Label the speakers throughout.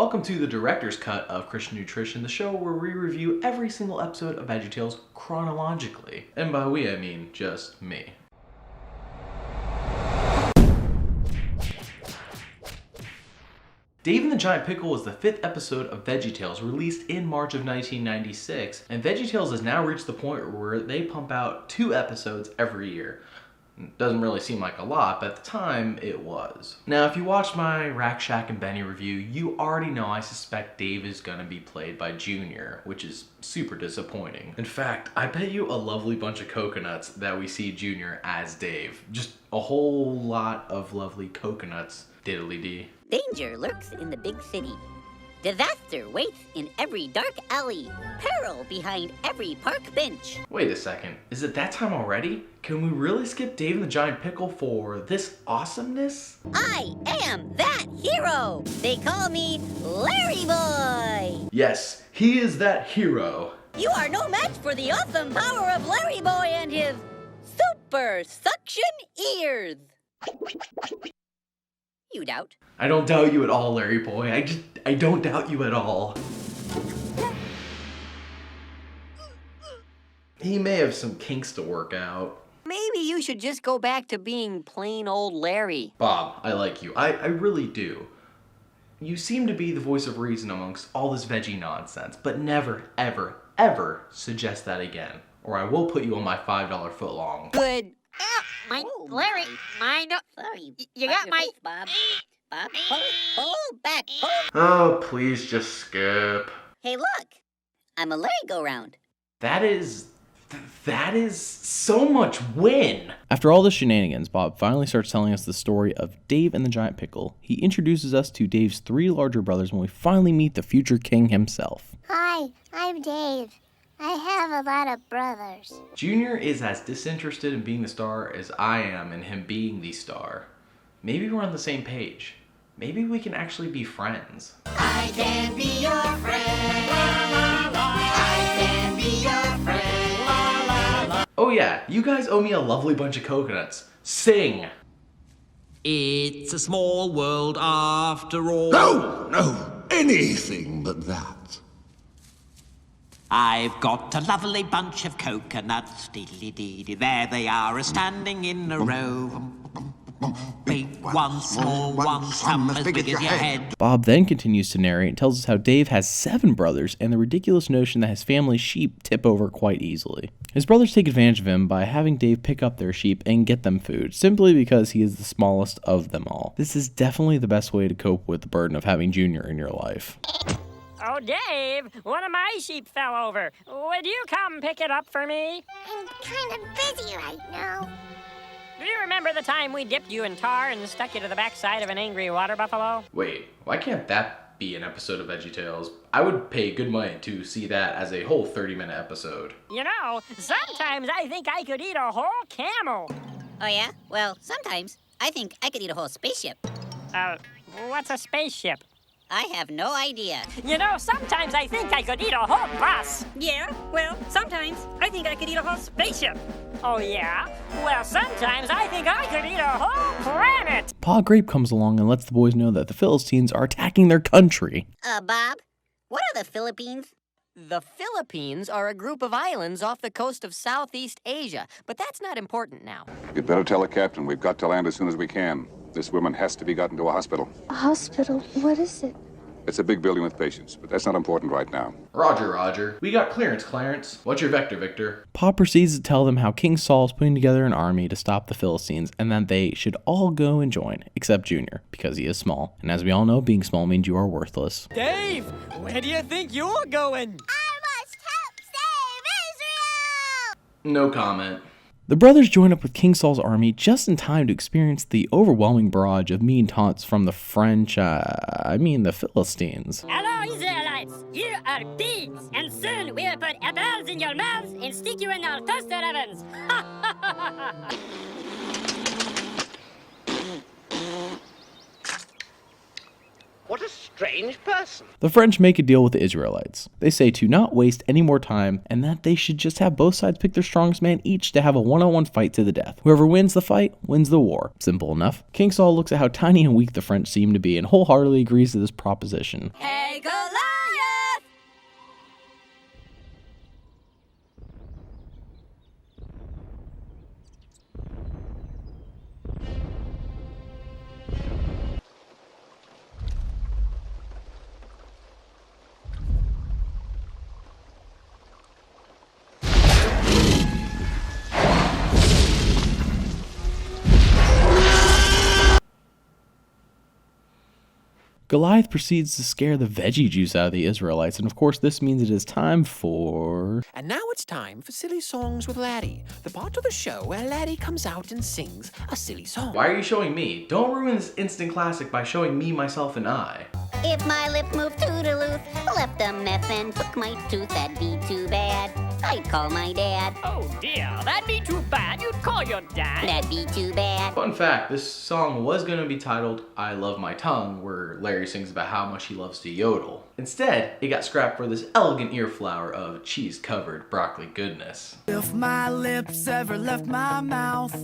Speaker 1: Welcome to the director's cut of Christian Nutrition, the show where we review every single episode of VeggieTales chronologically. And by we, I mean just me. Dave and the Giant Pickle was the 5th episode of VeggieTales, released in March of 1996, and VeggieTales has now reached the point where they pump out 2 episodes every year. It doesn't really seem like a lot, but at the time, it was. Now, if you watched my Rack Shack and Benny review, you already know I suspect Dave is gonna be played by Junior, which is super disappointing. In fact, I bet you a lovely bunch of coconuts that we see Junior as Dave. Just a whole lot of lovely coconuts, diddly-dee.
Speaker 2: Danger lurks in the big city. Disaster waits in every dark alley. Peril behind every park bench.
Speaker 1: Wait a second, is it that time already? Can we really skip Dave and the Giant Pickle for this awesomeness?
Speaker 2: I am that hero! They call me Larry Boy!
Speaker 1: Yes, he is that hero.
Speaker 2: You are no match for the awesome power of Larry Boy and his super suction ears! You doubt?
Speaker 1: I don't doubt you at all, Larry Boy. I don't doubt you at all. He may have some kinks to work out.
Speaker 3: Maybe you should just go back to being plain old Larry.
Speaker 1: Bob, I like you. I really do. You seem to be the voice of reason amongst all this veggie nonsense, but never, ever, ever suggest that again, or I will put you on my $5 footlong.
Speaker 3: Good.
Speaker 2: Larry, sorry.
Speaker 3: You got my...
Speaker 2: Bob. Bob, pull back, pull.
Speaker 1: Oh, please just skip.
Speaker 2: Hey, look. I'm a merry-go-round.
Speaker 1: That is so much win.
Speaker 4: After all the shenanigans, Bob finally starts telling us the story of Dave and the Giant Pickle. He introduces us to Dave's 3 larger brothers when we finally meet the future king himself.
Speaker 5: Hi, I'm Dave. I have a lot of brothers.
Speaker 1: Junior is as disinterested in being the star as I am in him being the star. Maybe we're on the same page. Maybe we can actually be friends.
Speaker 2: I can be your friend. I can be your friend.
Speaker 1: Oh yeah, you guys owe me a lovely bunch of coconuts. Sing!
Speaker 6: It's a small world after all.
Speaker 7: No, anything but that.
Speaker 6: I've got a lovely bunch of coconuts. Diddly-dee-dee. There they are, standing in a row. Big one, small one, some as big as your head.
Speaker 4: Bob then continues to narrate and tells us how Dave has 7 brothers and the ridiculous notion that his family's sheep tip over quite easily. His brothers take advantage of him by having Dave pick up their sheep and get them food, simply because he is the smallest of them all. This is definitely the best way to cope with the burden of having Junior in your life.
Speaker 8: Oh, Dave, one of my sheep fell over. Would you come pick it up for me?
Speaker 5: I'm kind of busy right now.
Speaker 8: Do you remember the time we dipped you in tar and stuck you to the backside of an angry water buffalo?
Speaker 1: Wait, why can't that be an episode of VeggieTales? I would pay good money to see that as a whole 30-minute episode.
Speaker 8: You know, sometimes I think I could eat a whole camel.
Speaker 2: Oh, yeah? Well, sometimes I think I could eat a whole spaceship.
Speaker 8: What's a spaceship?
Speaker 2: I have no idea.
Speaker 8: You know, sometimes I think I could eat a whole bus.
Speaker 3: Yeah, well, sometimes I think I could eat a whole spaceship.
Speaker 8: Oh, yeah? Well, sometimes I think I could eat a whole planet.
Speaker 4: Pa Grape comes along and lets the boys know that the Philistines are attacking their country.
Speaker 2: Bob, what are the Philippines?
Speaker 3: The Philippines are a group of islands off the coast of Southeast Asia, but that's not important now.
Speaker 9: You'd better tell the captain. We've got to land as soon as we can. This woman has to be gotten to a hospital.
Speaker 5: A hospital? What is it?
Speaker 9: It's a big building with patients, but that's not important right now.
Speaker 1: Roger. We got clearance, Clarence. What's your vector, Victor?
Speaker 4: Pa proceeds to tell them how King Saul is putting together an army to stop the Philistines and that they should all go and join, except Junior, because he is small. And as we all know, being small means you are worthless.
Speaker 3: Dave, where do you think you're going?
Speaker 5: I must help save Israel!
Speaker 1: No comment.
Speaker 4: The brothers join up with King Saul's army just in time to experience the overwhelming barrage of mean taunts from the the Philistines.
Speaker 8: Hello, Israelites. You are pigs, and soon we will put apples in your mouths and stick you in our toaster ovens.
Speaker 10: What a strange person.
Speaker 4: The French make a deal with the Israelites. They say to not waste any more time and that they should just have both sides pick their strongest man each to have a one-on-one fight to the death. Whoever wins the fight wins the war. Simple enough. King Saul looks at how tiny and weak the French seem to be and wholeheartedly agrees to this proposition.
Speaker 3: Hey, Goliath!
Speaker 4: Goliath proceeds to scare the veggie juice out of the Israelites, and of course this means it is time for...
Speaker 11: And now it's time for Silly Songs with Laddie, the part of the show where Laddie comes out and sings a silly song.
Speaker 1: Why are you showing me? Don't ruin this instant classic by showing me, myself, and I.
Speaker 2: If my lips moved toodaloo, left a mess and took my tooth, that'd be too bad. I'd call my dad.
Speaker 8: Oh dear, that'd be too bad. You'd call your dad.
Speaker 2: That'd be too bad.
Speaker 1: Fun fact, this song was going to be titled I Love My Tongue, where Larry sings about how much he loves to yodel. Instead, it got scrapped for this elegant ear flower of cheese-covered broccoli goodness.
Speaker 12: If my lips ever left my mouth,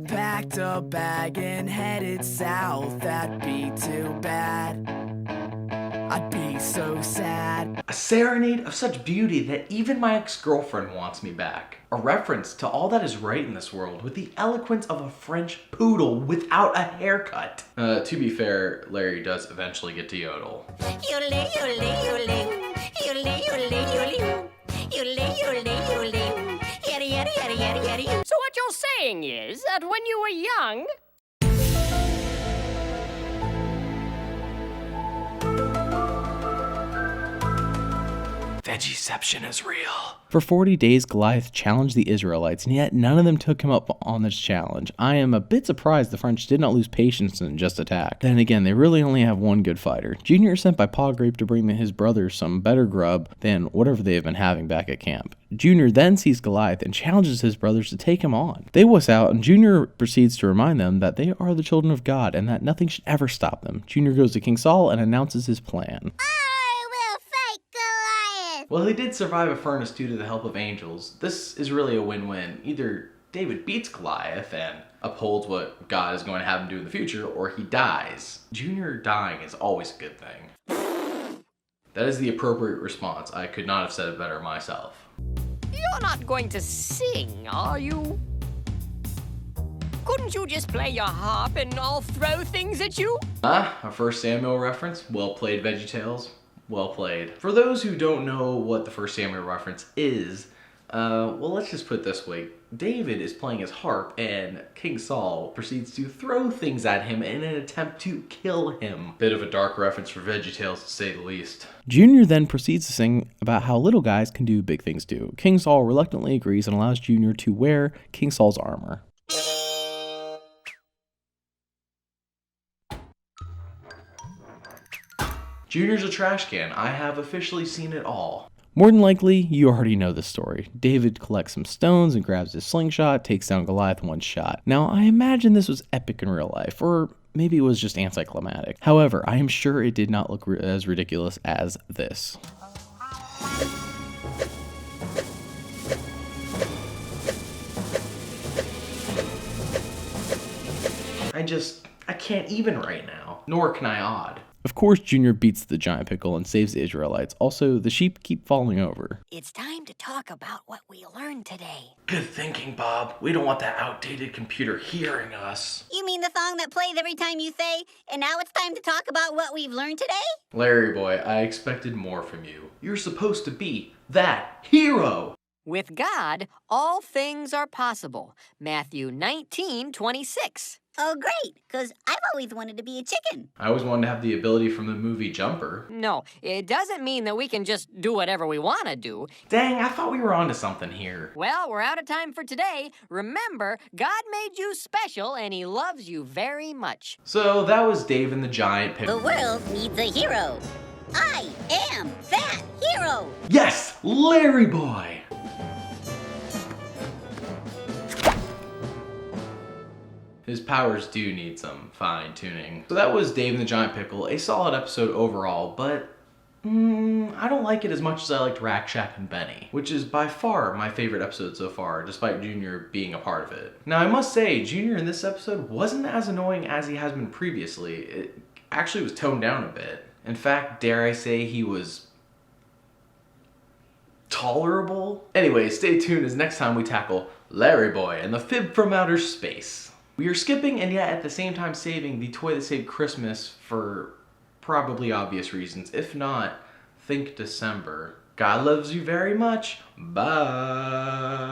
Speaker 12: packed a bag and headed south, that'd be too bad. I'd be so sad.
Speaker 1: A serenade of such beauty that even my ex-girlfriend wants me back. A reference to all that is right in this world with the eloquence of a French poodle without a haircut. To be fair, Larry does eventually get to yodel.
Speaker 2: Yodel, yodel, yodel, yodel, yodel, yodel, yodel, yodel, yodel, yada, yada, yada, yada, yada.
Speaker 8: So what you're saying is that when you were young,
Speaker 1: Veggieception is real.
Speaker 4: For 40 days, Goliath challenged the Israelites, and yet none of them took him up on this challenge. I am a bit surprised the French did not lose patience and just attack. Then again, they really only have one good fighter. Junior is sent by Pa Grape to bring his brothers some better grub than whatever they have been having back at camp. Junior then sees Goliath and challenges his brothers to take him on. They wuss out, and Junior proceeds to remind them that they are the children of God and that nothing should ever stop them. Junior goes to King Saul and announces his plan.
Speaker 1: Well, he did survive a furnace due to the help of angels. This is really a win-win. Either David beats Goliath and upholds what God is going to have him do in the future, or he dies. Junior dying is always a good thing. That is the appropriate response. I could not have said it better myself.
Speaker 3: You're not going to sing, are you? Couldn't you just play your harp and I'll throw things at you?
Speaker 1: A 1 Samuel reference. Well played, VeggieTales. Well played. For those who don't know what the 1 Samuel reference is, well, let's just put it this way. David is playing his harp, and King Saul proceeds to throw things at him in an attempt to kill him. Bit of a dark reference for VeggieTales, to say the least.
Speaker 4: Junior then proceeds to sing about how little guys can do big things too. King Saul reluctantly agrees and allows Junior to wear King Saul's armor.
Speaker 1: Junior's a trash can. I have officially seen it all.
Speaker 4: More than likely, you already know this story. David collects some stones and grabs his slingshot, takes down Goliath in one shot. Now, I imagine this was epic in real life, or maybe it was just anticlimactic. However, I am sure it did not look as ridiculous as this.
Speaker 1: I can't even right now. Nor can I odd.
Speaker 4: Of course, Junior beats the giant pickle and saves the Israelites. Also, the sheep keep falling over.
Speaker 3: It's time to talk about what we learned today.
Speaker 1: Good thinking, Bob. We don't want that outdated computer hearing us.
Speaker 2: You mean the song that plays every time you say, and now it's time to talk about what we've learned today?
Speaker 1: Larry boy, I expected more from you. You're supposed to be that hero.
Speaker 3: With God, all things are possible. Matthew 19:26.
Speaker 2: Oh, great, because I've always wanted to be a chicken.
Speaker 1: I always wanted to have the ability from the movie Jumper.
Speaker 3: No, it doesn't mean that we can just do whatever we want to do.
Speaker 1: Dang, I thought we were onto something here.
Speaker 3: Well, we're out of time for today. Remember, God made you special and he loves you very much.
Speaker 1: So that was Dave and the Giant Pickle.
Speaker 2: The world needs a hero. I am that hero.
Speaker 1: Yes, Larry boy. His powers do need some fine-tuning. So that was Dave and the Giant Pickle, a solid episode overall, but I don't like it as much as I liked Rack Shack and Benny, which is by far my favorite episode so far, despite Junior being a part of it. Now I must say, Junior in this episode wasn't as annoying as he has been previously. It actually was toned down a bit. In fact, dare I say he was tolerable? Anyway, stay tuned as next time we tackle Larry Boy and the Fib from Outer Space. We are skipping and yet at the same time saving the toy that saved Christmas for probably obvious reasons. If not, think December. God loves you very much. Bye.